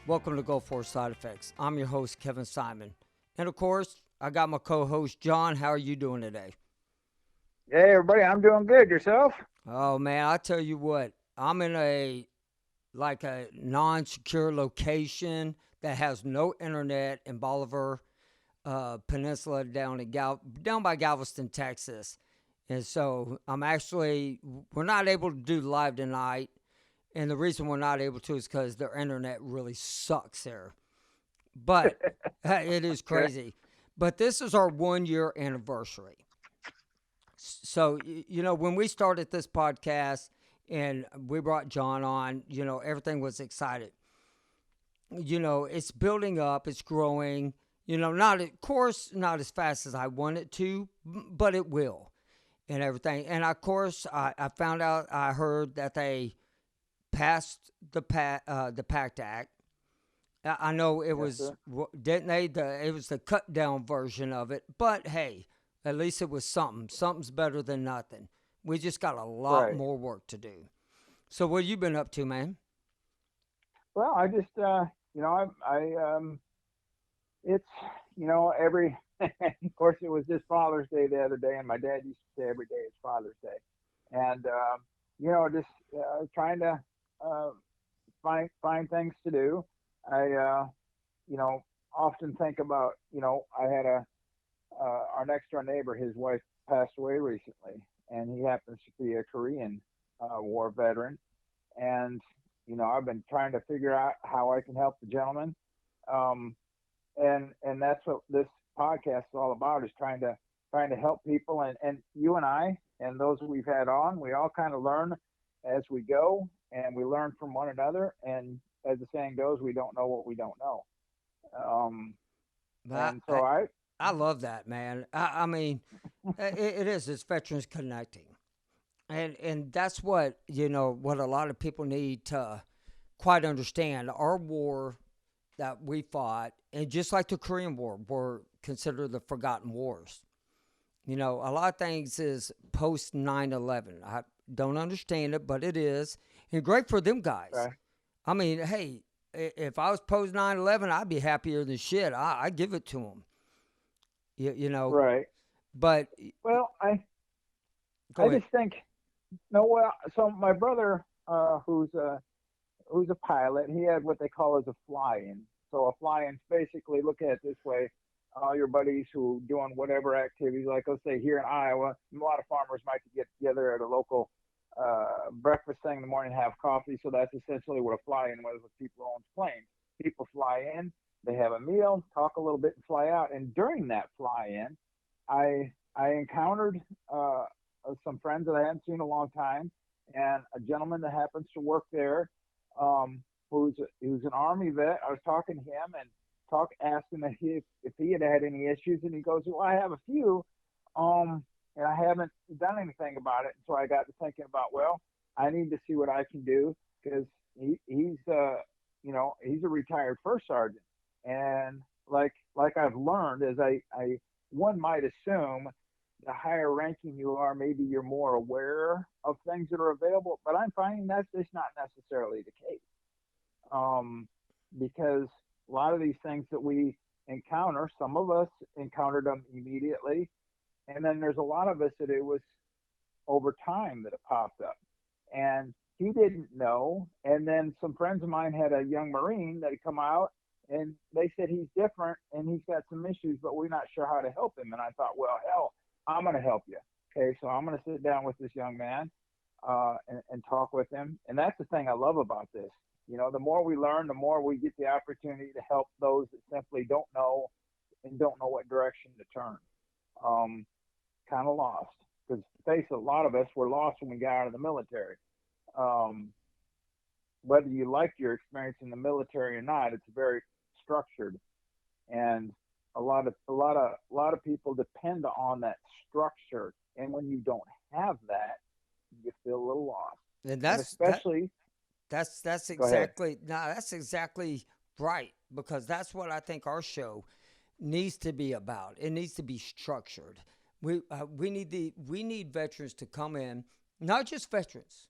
Welcome to Go For Side Effects. I'm your host, Kevin Simon. And of course, I got my co-host, John. How are you doing today? Hey everybody, I'm doing good. Yourself? Oh man, I tell you what, I'm in a non-secure location that has no internet in Bolivar Peninsula down by Galveston, Texas. And so we're not able to do live tonight. And the reason we're not able to is because their internet really sucks there. But it is Okay. crazy. But this is our 1 year anniversary. So, when we started this podcast and we brought John on, everything was excited. It's building up, it's growing, not, of course, not as fast as I want it to, but it will and everything. And of course, I found out, I heard that they passed the PACT Act. I know it Yes, was, sir. didn't they? It was the cut down version of it. But hey, at least it was something. Something's better than nothing. We just got a lot Right. more work to do. So what have you been up to, man? Well, I just, it's, every, of course, it was just Father's Day the other day, and my dad used to say every day is Father's Day, and just trying to uh, find things to do. I, often think about, I had our next door neighbor, his wife passed away recently, and he happens to be a Korean War veteran. And I've been trying to figure out how I can help the gentleman. Um, and that's what this podcast is all about: is trying to help people. And you and I and those we've had on, we all kind of learn as we go, and we learn from one another. And as the saying goes, we don't know what we don't know. Um, I, and I, so I, I love that, man. I mean, it is. It's veterans connecting. And that's what a lot of people need to quite understand. Our war that we fought, and just like the Korean War, were considered the forgotten wars. A lot of things is post 9/11. I don't understand it, but it is. And great for them guys. okay, I mean, hey, if I was post 9/11, I'd be happier than shit. I give it to them. You know, right. but Well, go I ahead. just think no. Well, so my brother, who's a pilot, he had what they call as a fly-in. So a fly-in, basically, look at it this way: all your buddies who doing whatever activities, like let's say here in Iowa, a lot of farmers might get together at a local breakfast thing in the morning, have coffee. So that's essentially what a fly-in was with people who own planes. People fly in, they have a meal, talk a little bit, and fly out. And during that fly-in, I encountered some friends that I hadn't seen in a long time, and a gentleman that happens to work there, who's an army vet. I was talking to him and asking if he had any issues, and he goes, "Well, I have a few, and I haven't done anything about it." And so I got to thinking about, well, I need to see what I can do, because he's a retired first sergeant, and like I've learned, as I one might assume the higher ranking you are, maybe you're more aware of things that are available. But I'm finding that's just not necessarily the case, um, because a lot of these things that we encounter, some of us encountered them immediately, and then there's a lot of us that it was over time that it popped up. And he didn't know. And then some friends of mine had a young Marine that had come out, and they said he's different and he's got some issues, but we're not sure how to help him. And I thought, well, hell, I'm going to help you. Okay, so I'm going to sit down with this young man and talk with him. And that's the thing I love about this. The more we learn, the more we get the opportunity to help those that simply don't know and don't know what direction to turn. Um, kind of lost. Because face it, a lot of us were lost when we got out of the military. Um, whether you like your experience in the military or not, it's very structured, and a lot of people depend on that structure. And when you don't have that, you feel a little lost. And And that's that. especially, That's go ahead. exactly no. That's exactly right because that's what I think our show needs to be about. It needs to be structured. We need veterans to come in, not just veterans.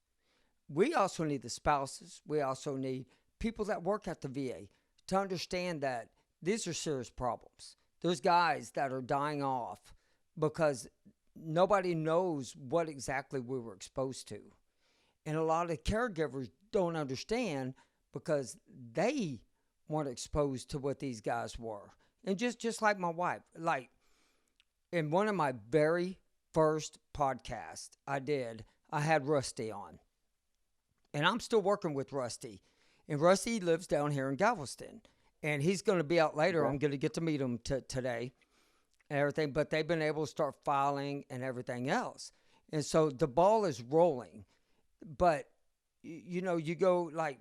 We also need the spouses. We also need people that work at the VA. to understand that these are serious problems. There's guys that are dying off because nobody knows what exactly we were exposed to. And a lot of caregivers don't understand because they weren't exposed to what these guys were. And just like my wife, like in one of my very first podcasts I had Rusty on. And I'm still working with Rusty. And Rusty lives down here in Galveston. And he's going to be out later. Okay. I'm going to get to meet him today and everything. But they've been able to start filing and everything else. And so the ball is rolling. But, you know, you go like,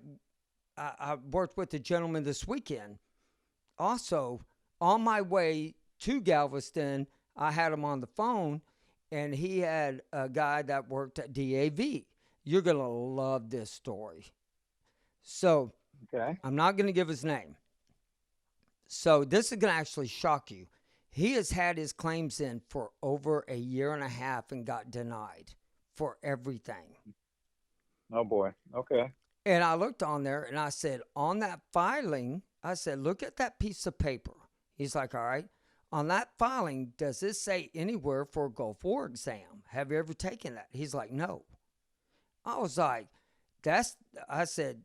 I worked with a gentleman this weekend. Also, on my way to Galveston, I had him on the phone, and he had a guy that worked at DAV. You're going to love this story. So, Okay. I'm not going to give his name. So, this is going to actually shock you. He has had his claims in for over a year and a half and got denied for everything. Oh boy. Okay. And I looked on there and I said, on that filing, I said, look at that piece of paper. He's like, all right. On that filing, does this say anywhere for a Gulf War exam? Have you ever taken that? He's like, no. I was like, I said,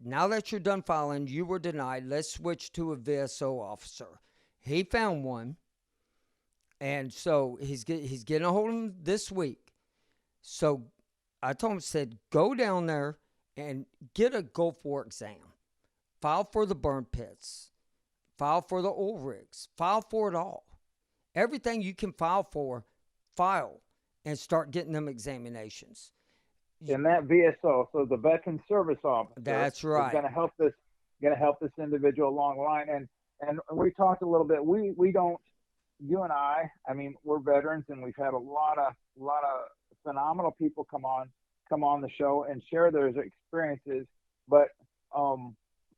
now that you're done filing, you were denied. Let's switch to a VSO officer. He found one. And so he's getting a hold of him this week. So I told him, said, go down there and get a Gulf War exam. File for the burn pits. File for the oil rigs. File for it all. Everything you can file and start getting them examinations. And that VSO, so the Veteran Service Officer, That's right, is going to help this individual along the line. And we talked a little bit. We don't. You and I mean, we're veterans, and we've had a lot of phenomenal people come on the show and share their experiences. But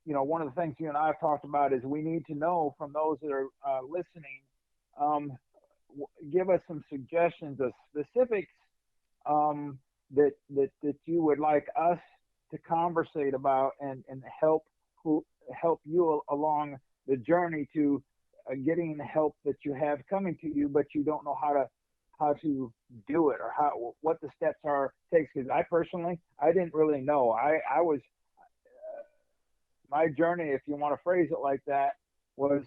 you know, one of the things you and I have talked about is we need to know from those that are listening. Give us some suggestions of specifics that you would like us to conversate about and help you along the journey to getting the help that you have coming to you, but you don't know how to do it or what the steps are takes. Because I didn't really know. I was my journey, if you want to phrase it like that, was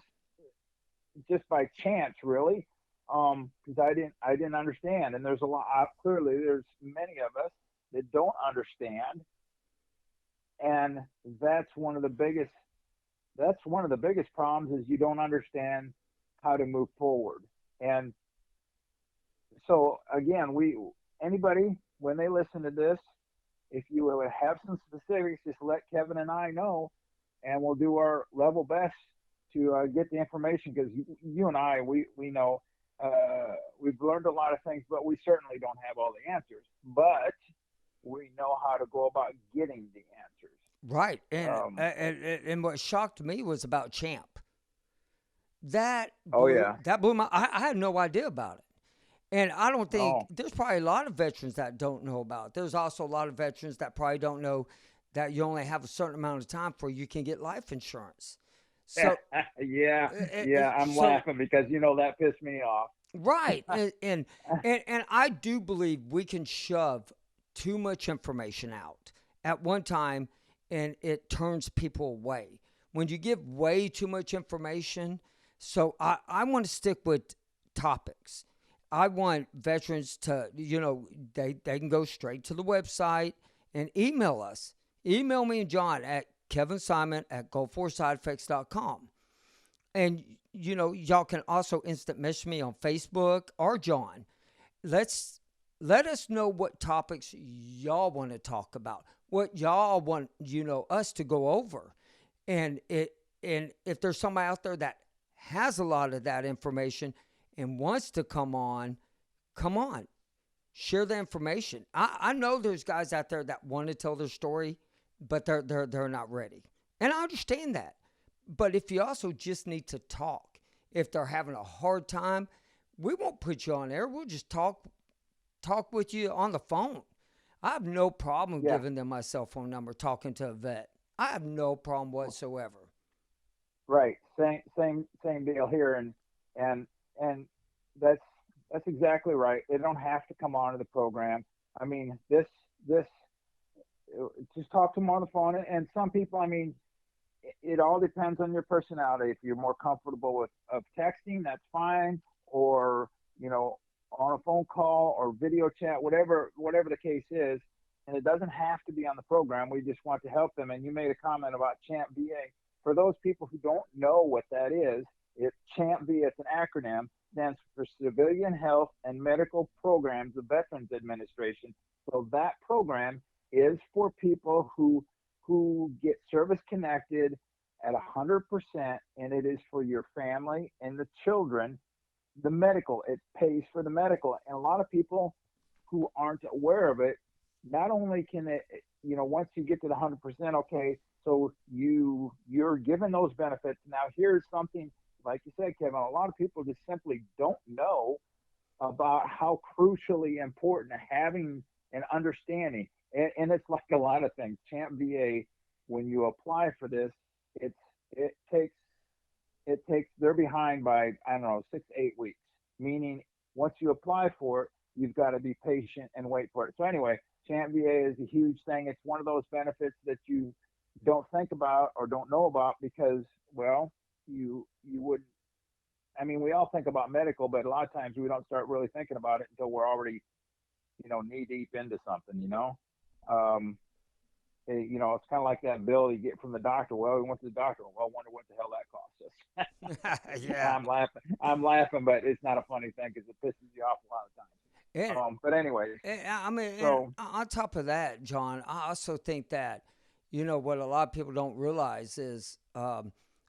just by chance, really, because I didn't understand. And there's clearly there's many of us that don't understand, and that's one of the biggest problems is you don't understand how to move forward. And so again, anybody when they listen to this, if you will have some specifics, just let Kevin and I know, and we'll do our level best to get the information, because you and I, we know we've learned a lot of things, but we certainly don't have all the answers. But we know how to go about getting the answers. right. And what shocked me was about Champ. That blew my. I had no idea about it. And I don't think there's probably a lot of veterans that don't know about it. There's also a lot of veterans that probably don't know that you only have a certain amount of time before you can get life insurance. So I'm laughing because that pissed me off. Right, and I do believe we can shove too much information out at one time, and it turns people away. When you give way too much information, so I want to stick with topics. I want veterans to, they can go straight to the website and email us. Email me and John at kevinsimon@gulfwarsideeffects.com. And, y'all can also instant message me on Facebook or John. Let us know what topics y'all want to talk about, what y'all want, us to go over. And if there's somebody out there that has a lot of that information and wants to come on, share the information. I know there's guys out there that want to tell their story, but they're not ready. And I understand that. But if you also just need to talk, if they're having a hard time, we won't put you on air. We'll just talk with you on the phone. I have no problem giving them my cell phone number, talking to a vet. I have no problem whatsoever. right. Same deal here, and and that's that's exactly right. They don't have to come onto the program. I mean, this just talk to them on the phone. And some people, I mean, it all depends on your personality. If you're more comfortable with of texting, that's fine, or you know, on a phone call or video chat, whatever the case is. And it doesn't have to be on the program. We just want to help them. And you made a comment about CHAMP VA. For those people who don't know what that is, CHAMP VA. It's an acronym, stands for Civilian Health and Medical Programs of Veterans Administration. So that program is for people who get service connected at 100%, and it is for your family and the children. The medical, it pays for the medical, and a lot of people who aren't aware of it, not only can it, once you get to the 100%, okay, so you're given those benefits. Now here's something, like you said, Kevin, a lot of people just simply don't know about how crucially important having an understanding. And it's like a lot of things. Champ VA, when you apply for this, it's it takes they're behind by, I don't know, 6 to 8 weeks. Meaning once you apply for it, you've got to be patient and wait for it. So anyway, Champ VA is a huge thing. It's one of those benefits that you don't think about or don't know about because, well, you wouldn't. I mean, we all think about medical, but a lot of times we don't start really thinking about it until we're already, knee deep into something. Um, it's kind of like that bill you get from the doctor. Well, we went to the doctor. Well, I wonder what the hell that cost us. Yeah. I'm laughing, but it's not a funny thing because it pisses you off a lot of And, times. But anyways, I mean, and so on top of that, John, I also think that, what a lot of people don't realize is,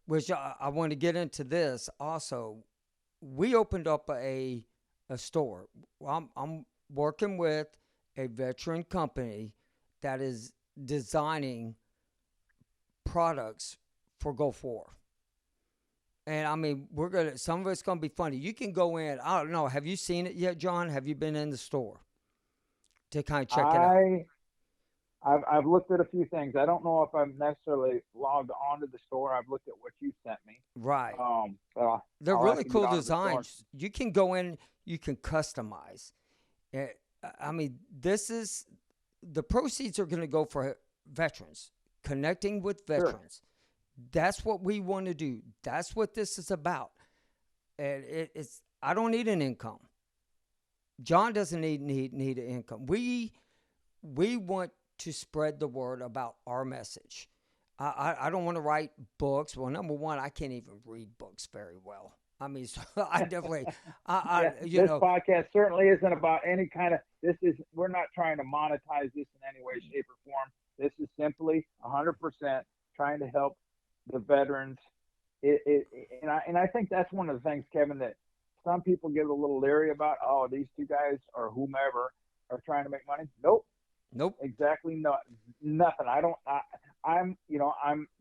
which I want to get into this also. We opened up a store. I'm working with a veteran company that is designing products for Go 4. And I mean, some of it's gonna be funny. You can go in. I don't know. Have you seen it yet, John? Have you been in the store to kind of check it out? I I've looked at a few things. I don't know if I'm necessarily logged onto the store. I've looked at what you sent me. Right. They're I'll have really to get cool onto the store. designs. You can go in. You can customize. Eh, I mean, this is the proceeds are going to go for veterans, connecting with Sure. veterans. That's what we want to do. That's what this is about. And it's I don't need an income. John doesn't need an income. We want to spread the word about our message. I don't want to write books. Well, number one, I can't even read books very well. I mean, so I definitely, Yeah, this podcast certainly isn't about any kind of. This is we're not trying to monetize this in any way, shape, or form. This is simply 100% trying to help the veterans. And I think that's one of the things, Kevin, that some people get a little leery about. Oh, these two guys or whomever are trying to make money. Nope, nope, exactly not nothing. I'm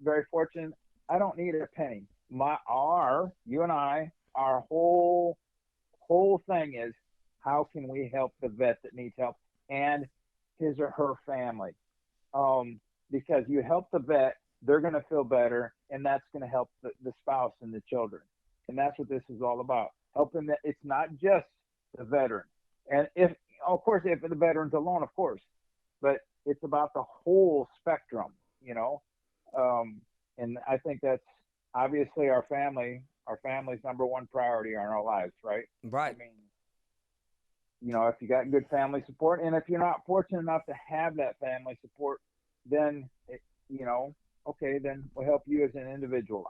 very fortunate. I don't need a penny. You and I, our whole thing is how can we help the vet that needs help and his or her family. Because you help the vet, they're going to feel better, and that's going to help the spouse and the children. And that's what this is all about. Helping that it's not just the veteran. And if, of course, if the veteran's alone, of course, but it's about the whole spectrum, you know. And I think that's obviously our family's number one priority in our lives, right? I right. mean, if you got good family support, and if you're not fortunate enough to have that family support, then okay, then we'll help you as an individual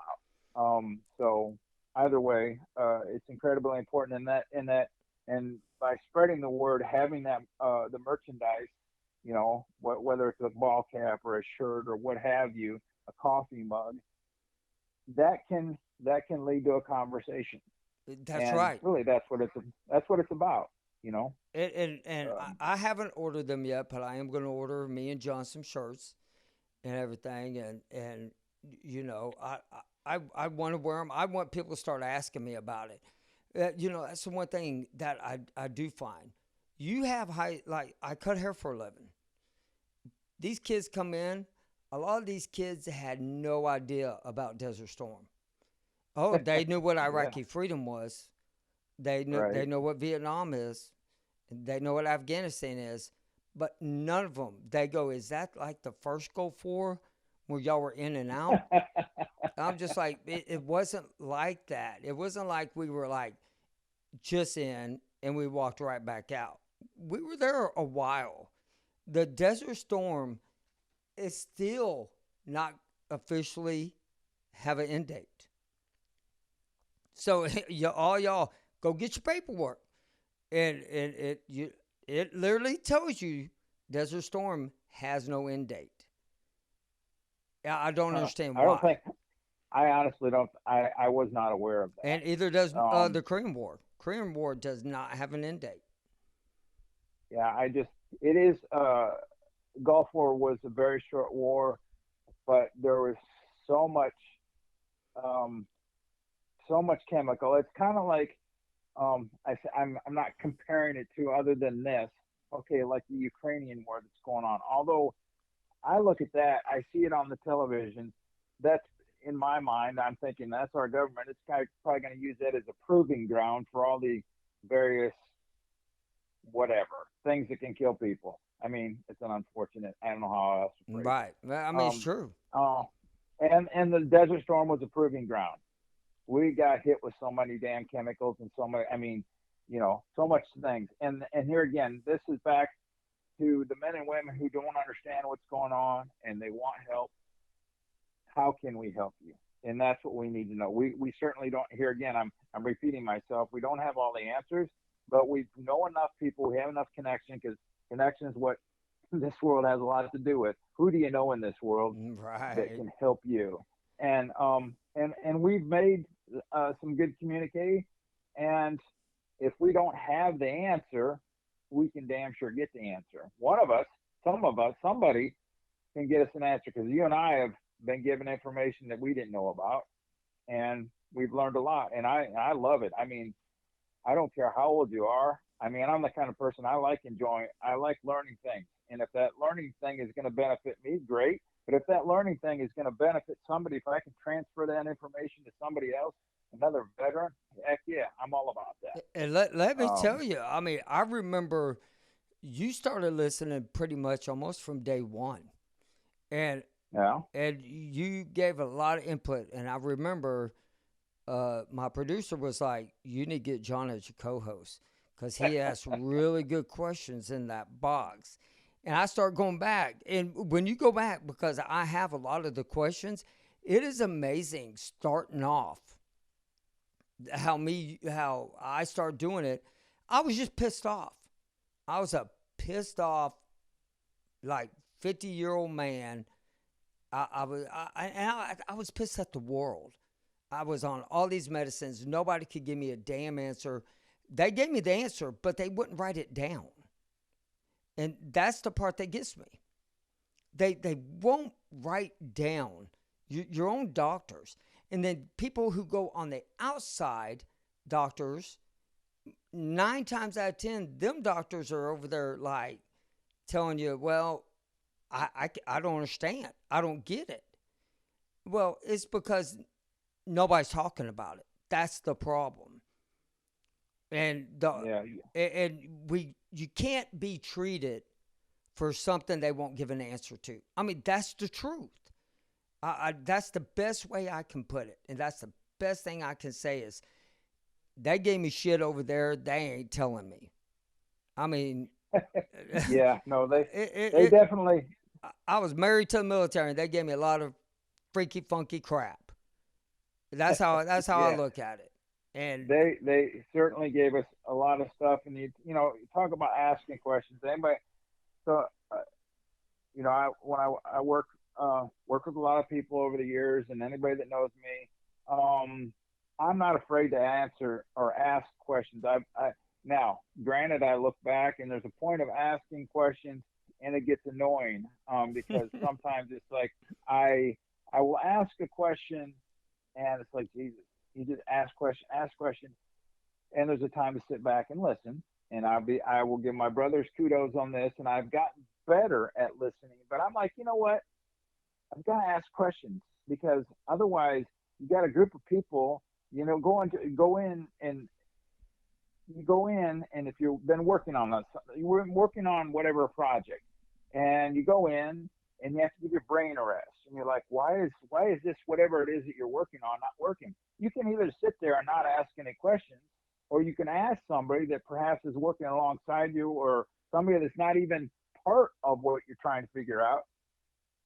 out. So either way, it's incredibly important and by spreading the word, having that the merchandise, whether it's a ball cap or a shirt or what have you, a coffee mug, that can lead to a conversation. That's And right. really, that's what it's about. You know. And Um, I haven't ordered them yet, but I am going to order me and John some shirts and everything. And I want to wear them. I want people to start asking me about it. That's the one thing that I do find. You have like I cut hair for a living. These kids come in. A lot of these kids had no idea about Desert Storm. Oh, they knew what Yeah, Iraqi freedom was. They right. know what Vietnam is. They know what Afghanistan is. But none of them, they go, is that like the first Gulf War where y'all were in and out? I'm just like, it wasn't like that. It wasn't like we were like just in and we walked right back out. We were there a while. The Desert Storm is still not officially have an end date. So all y'all go get your paperwork, and it literally tells you Desert Storm has no end date. I don't Huh. understand I don't why, think. I honestly don't. I was not aware of and that. either does Um, the Korean War. Korean War does not have an end date. yeah, I just it is. Gulf War was a very short war, but there was so much, um, so much chemical. It's kind of like I'm not comparing it to other than this. Okay, like the Ukrainian war that's going on. Although I look at that, I see it on the television. That's in my mind. I'm thinking that's our government. It's probably going to use that as a proving ground for all the various whatever things that can kill people. I mean, it's an unfortunate. I don't know how else to phrase Right. Well, I it. mean, it's true. Uh, and the Desert Storm was a proving ground. We got hit with so many damn chemicals and so many. I mean, so much things. And here again, this is back to the men and women who don't understand what's going on and they want help. How can we help you? And that's what we need to know. We certainly don't. Here again, I'm repeating myself. We don't have all the answers, but we know enough people. We have enough connection because connection is what this world has a lot to do with. Who do you know in this world that Right. can help you? And we've made some good communique. And if we don't have the answer, we can damn sure get the answer. One of us, some of us, somebody can get us an answer because you and I have been given information that we didn't know about, and we've learned a lot. And I love it. I mean, I don't care how old you are. I mean, I'm the kind of person I like enjoying. I like learning things, and if that learning thing is going to benefit me, great. But if that learning thing is going to benefit somebody, if I can transfer that information to somebody else, another veteran, heck yeah, I'm all about that. And let me tell Um, you, I mean, I remember you started listening pretty much almost from day one. And yeah. and you gave a lot of input. And I remember my producer was like, "You need to get John as your co-host because he asked really good questions in that box." And I start going back, and when you go back, because I have a lot of the questions, it is amazing starting off how I start doing it. I was just pissed off. I was a pissed off like 50-year-old man. I was pissed at the world. I was on all these medicines. Nobody could give me a damn answer. They gave me the answer, but they wouldn't write it down. And that's the part that gets me. They won't write down your own doctors. And then people who go on the outside doctors, 9 times out of 10, them doctors are over there like telling you, well, I don't understand. I don't get it. Well, it's because nobody's talking about it. That's the problem. And Yeah. we you can't be treated for something they won't give an answer to. I mean, that's the truth. That's the best way I can put it, and that's the best thing I can say is they gave me shit over there. They ain't telling me. I mean, Yeah. No, they it, it, they it, definitely. I was married to the military, and they gave me a lot of freaky, funky crap. That's how I Yeah. look at it. And They certainly gave us a lot of stuff, and you talk about asking questions. Anybody, so when I work with a lot of people over the years, and anybody that knows me, I'm not afraid to answer or ask questions. Now, granted, I look back and there's a point of asking questions, and it gets annoying because sometimes it's like I I will ask a question, and it's like Jesus, you just ask question, and there's a time to sit back and listen. And I will give my brothers kudos on this, and I've gotten better at listening. But I'm like, you know what? I've got to ask questions because otherwise, you got a group of people, you go in, and if you've been working on that, you were working on whatever project, and you go in and you have to give your brain a rest, and you're like, why is this whatever it is that you're working on not working? You can either sit there and not ask any questions, or you can ask somebody that perhaps is working alongside you, or somebody that's not even part of what you're trying to figure out,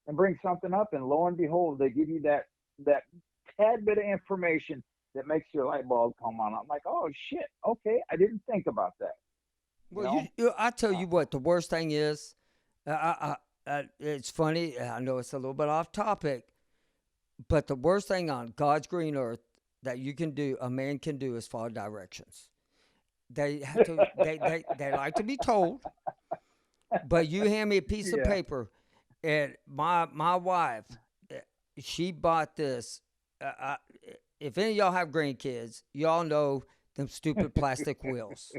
and bring something up, and lo and behold, they give you that tad bit of information that makes your light bulb come on. I'm like, oh shit, okay, I didn't think about that. You Well, know, I tell uh, you what, the worst thing is, it's funny. I know it's a little bit off topic, but the worst thing on God's green earth that you can do, a man can do, is follow directions. They have to. They like to be told. But you hand me a piece of yeah, paper, and my wife, eh, she bought this. Uh, I, if any of y'all have grandkids, y'all know them stupid plastic wheels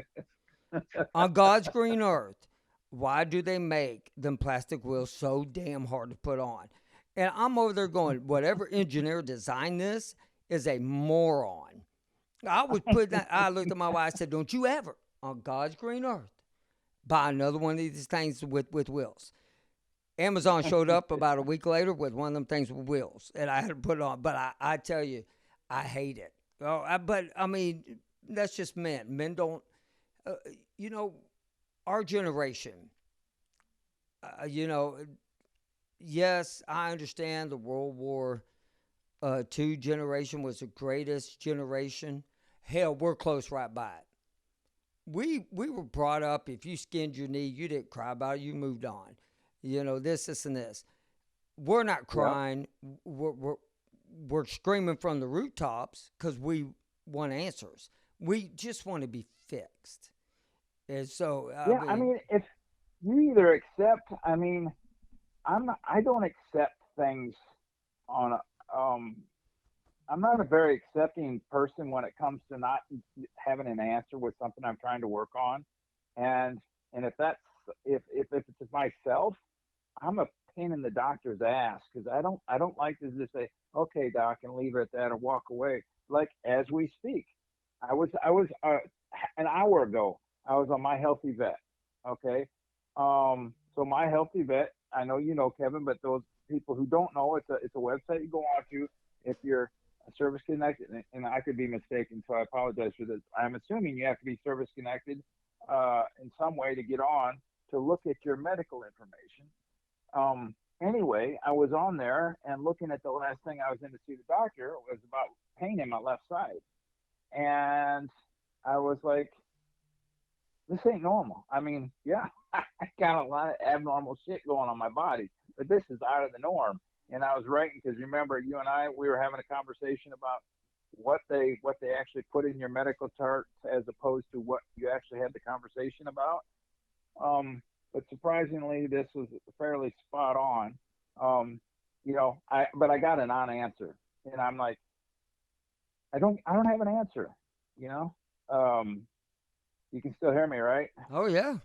on God's green earth. Why do they make them plastic wheels so damn hard to put on? And I'm over there going, whatever engineer designed this is a moron. I was putting that. I looked at my wife. I said, "Don't you ever on God's green earth buy another one of these things with wheels." Amazon showed up about a week later with one of them things with wheels, and I had to put it on. But I tell you, I hate it. But I mean, that's just men. Men don't, uh, you know, our generation, you know, yes, I understand the World War II generation was the greatest generation. Hell, we're close right by it. We were brought up, if you skinned your knee, you didn't cry about it, you moved on. You know, this, and this. We're not yep, crying. We're screaming from the rooftops because we want answers. We just want to be fixed. And so, I yeah. I mean, mean, if you either accept, I mean, I don't accept things on a, I'm not a very accepting person when it comes to not having an answer with something I'm trying to work on, and if that's if it's myself, I'm a pain in the doctor's ass because I don't like to just say okay doc and leave it at that or walk away. Like as we speak, I was an hour ago I was on my healthy vet. Okay, so my healthy vet, I know you know Kevin, but those people who don't know, it's a website you go on to if you're service connected, and I could be mistaken, so I apologize for this. I'm assuming you have to be service connected in some way to get on to look at your medical information. Anyway, I was on there and looking at the last thing I was in to see the doctor was about pain in my left side, and I was like, this ain't normal. I mean, yeah, I got a lot of abnormal shit going on my body, but this is out of the norm. And I was writing because remember, you and I, we were having a conversation about what they actually put in your medical chart as opposed to what you actually had the conversation about. But surprisingly, this was fairly spot on. Um, but I got a non-answer, and I'm like, I don't have an answer. You know, um, you can still hear me, right? oh, yeah.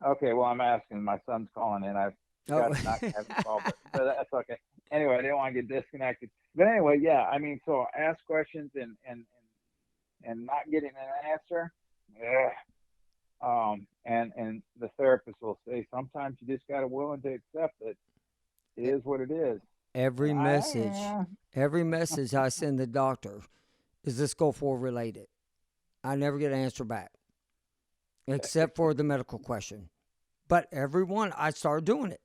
Okay, well, I'm asking. My son's calling in. I Oh, forgot to not have him call, but that's okay. Anyway, I didn't want to get disconnected. But anyway, yeah, I mean, so ask questions and not getting an answer. Ugh. And the therapist will say sometimes you just got to willing to accept that it is what it is. And every message, every message I send the doctor is this Gulf War related. I never get an answer back except for the medical question. But everyone, I started doing it.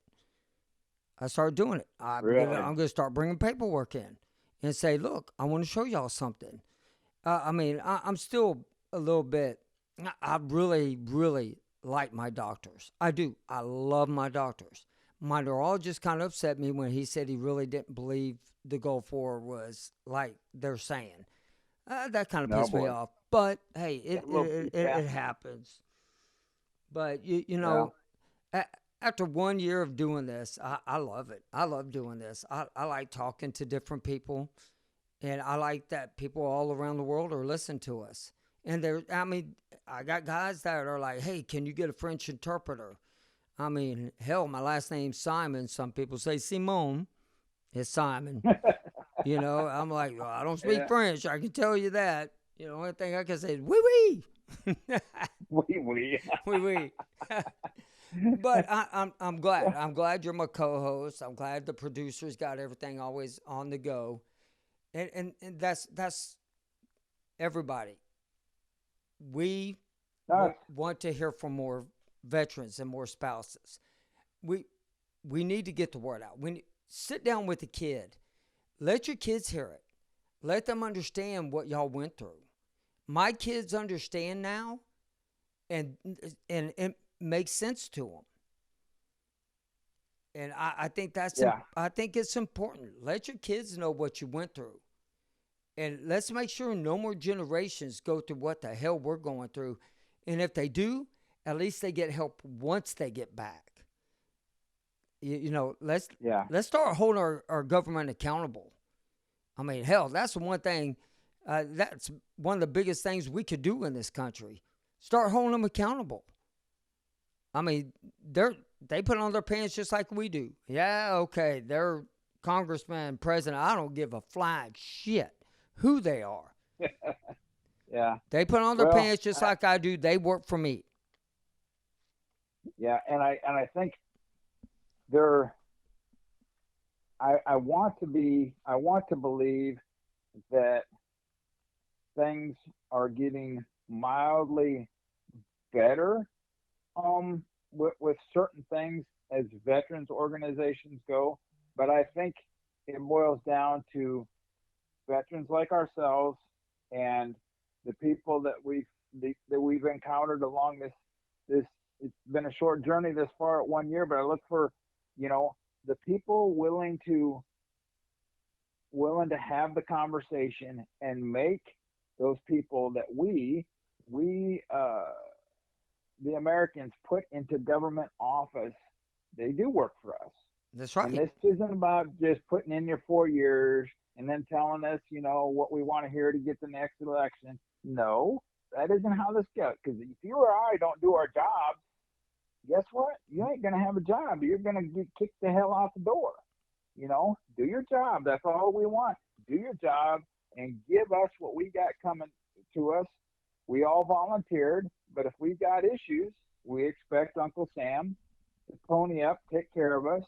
I started doing it. really, I'm gonna start bringing paperwork in and say, look, I want to show y'all something. I mean, I'm still a little bit. I really, really like my doctors. I do. I love my doctors. My neurologist kind of upset me when he said he really didn't believe the Gulf War was like they're saying. That kind of no pissed me boy, off. But hey, yeah, look, yeah, it happens. But you yeah, know, after 1 year of doing this, I love it. I love doing this. I like talking to different people, and I like that people all around the world are listening to us. And I mean, I got guys that are like, "Hey, can you get a French interpreter?" I mean, hell, my last name's Simon. Some people say Simone. It's Simon. I'm like, well, I don't speak Yeah. French. I can tell you that. Only thing I can say is oui oui. We. Oui oui. But I'm glad. I'm glad you're my co-host. I'm glad the producers got everything always on the go. And that's everybody. We No, want to hear from more veterans and more spouses. We we need to get the word out. Sit down with the kid. Let your kids hear it. Let them understand what y'all went through. My kids understand now, and it makes sense to them. And I think yeah, I think it's important. Let your kids know what you went through, and let's make sure no more generations go through what the hell we're going through. And if they do, at least they get help once they get back. Let's yeah, start holding our government accountable. I mean, hell, that's the one thing. That's one of the biggest things we could do in this country. Start holding them accountable. I mean, they put on their pants just like we do. Yeah, okay, they're congressman, president. I don't give a flying shit who they are. yeah. They put on their Well, pants just like I do. They work for me. yeah, and I think there. I want to believe that things are getting mildly better with certain things as veterans organizations go, but I think it boils down to veterans like ourselves and the people that we've encountered along this. It's been a short journey this far at 1 year, but I look for you know the people willing to have the conversation and make those people that we the Americans put into government office, they do work for us. That's And right. this isn't about just putting in your 4 years and then telling us, what we want to hear to get the next election. No, that isn't how this goes. Because if you or I don't do our job, guess what? You ain't going to have a job. You're going to get kicked the hell out the door. Do your job. That's all we want. Do your job and give us what we got coming to us. We all volunteered, but if we've got issues, we expect Uncle Sam to pony up, take care of us,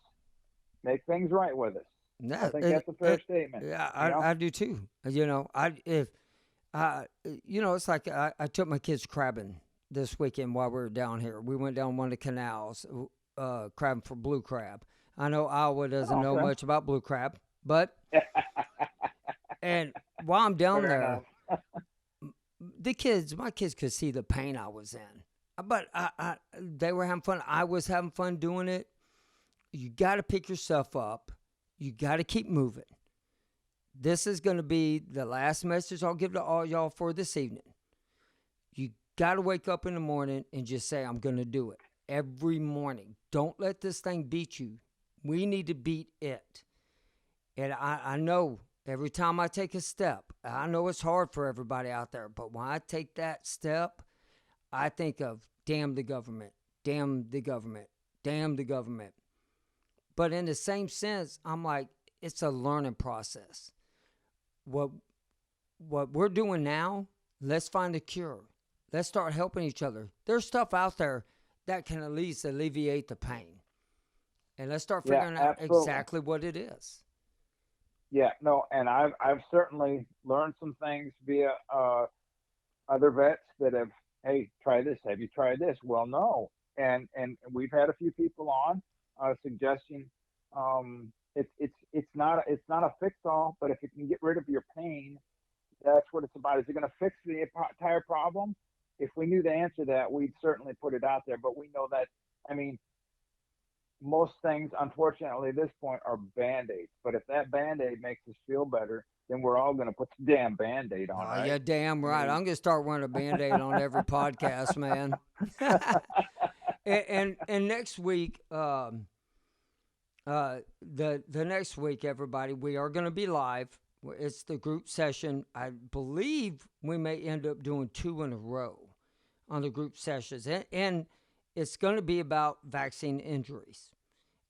make things right with us. I Yeah, think that's a fair statement. yeah, You know? I do too. I if it's like I took my kids crabbing this weekend while we were down here. We went down one of the canals, crabbing for blue crab. I know Iowa doesn't Oh, know okay. much about blue crab, but and while I'm down Fair there, enough. my kids could see the pain I was in, but they were having fun. I was having fun doing it. You got to pick yourself up. You got to keep moving. This is going to be the last message I'll give to all y'all for this evening. You got to wake up in the morning and just say, I'm going to do it every morning. Don't let this thing beat you. We need to beat it. And I know every time I take a step, I know it's hard for everybody out there, but when I take that step, I think of damn the government, damn the government, damn the government. But in the same sense, I'm like, it's a learning process. What what we're doing now, let's find a cure. Let's start helping each other. There's stuff out there that can at least alleviate the pain. And let's start Yeah, figuring out absolutely. exactly what it is. Yeah, no, and I've certainly learned some things via other vets that have, hey, try this. Have you tried this? Well, no, and we've had a few people on suggesting it's not a fix all, but if it can get rid of your pain, that's what it's about. Is it going to fix the entire problem? If we knew the answer to that, we'd certainly put it out there. But we know that, I mean, most things, unfortunately, at this point are band-aids. But if that band-aid makes us feel better, then we're all going to put the damn band-aid on, Oh, right? yeah, damn I right. mean, I'm gonna start wearing a band-aid on every podcast, man. And next week, the next week, everybody, we are gonna be live. It's the group session. I believe we may end up doing two in a row on the group sessions, and it's gonna be about vaccine injuries.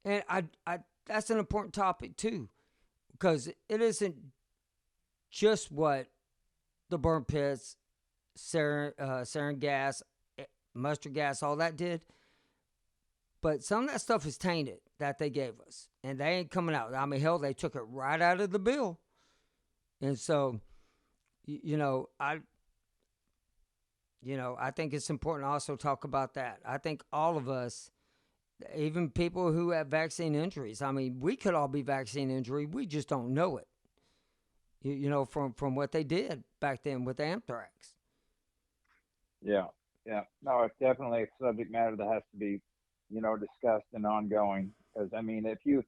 And I that's an important topic too, because it isn't just what the burn pits, sarin gas, mustard gas, all that did. But some of that stuff is tainted that they gave us, and they ain't coming out. I mean, hell, they took it right out of the bill. And so, I think it's important to also talk about that. I think all of us, even people who have vaccine injuries, I mean, we could all be vaccine injury. We just don't know it, from what they did back then with anthrax. Yeah. No, it's definitely a subject matter that has to be, discussed and ongoing. Because I mean, if you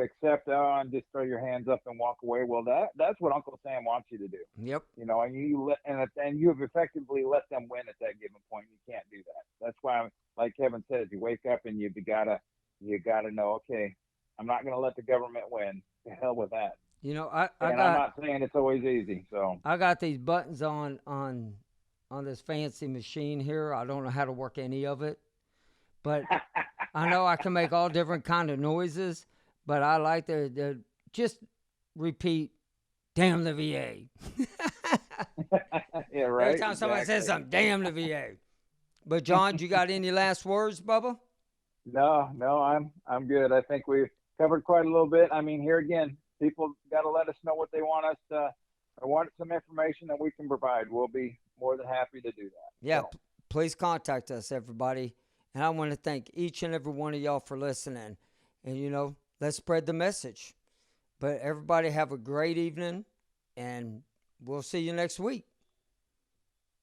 accept and just throw your hands up and walk away, well, that's what Uncle Sam wants you to do. Yep. And you have effectively let them win at that given point. You can't do that. That's why, like Kevin says, you wake up and you gotta know, okay, I'm not gonna let the government win. To hell with that. I'm not saying it's always easy. So I got these buttons on this fancy machine here. I don't know how to work any of it, but I know I can make all different kind of noises. But I like to just repeat, "Damn the VA." Yeah, right. Every time somebody says something, "Damn the VA." But John, you got any last words, Bubba? No, I'm good. I think we've covered quite a little bit. I mean, here again, people got to let us know what they want us to. I want some information that we can provide. We'll be more than happy to do that. Yeah, so. Please contact us, everybody. And I want to thank each and every one of y'all for listening. And, let's spread the message. But everybody have a great evening, and we'll see you next week.